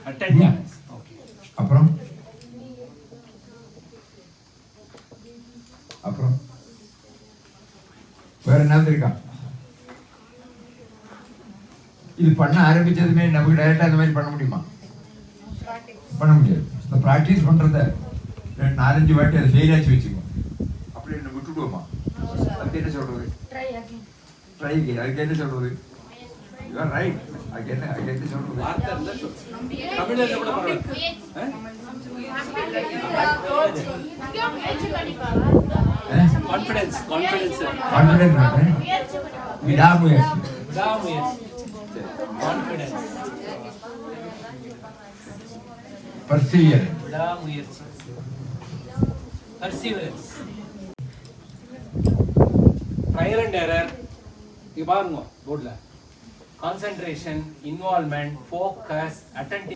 attentiveness. Okay. அப்புறம் அப்புறம் வேற என்ன இருக்கா? இது பண்ண ஆரம்பிச்சதுமே நமக்கு டைரக்டா அந்த மாதிரி பண்ண முடியுமா? பண்ண முடியாது. இந்த ப்ராக்டிஸ் பண்றத 4-5 வாட்டி அதை ஃபெயில் ஆச்சு வச்சுக்கோ, அப்படி என்ன விட்டுடுவோமா? அதுக்கு என்ன சொல்றது? Try again. அதுக்கு என்ன சொல்றது? You are right. அதுக்கு என்ன சொல்றது? தமிழ்ல கூட பரவாயில்ல. கான்ஃபிடன்ஸ் விடாமுயற்சி. Confidence perseverance. விடாமுயற்சி. பர்சிவியரன்ஸ். Trial and error. இங்க பாருங்க போர்ட்ல. Concentration, involvement, focus, attentive.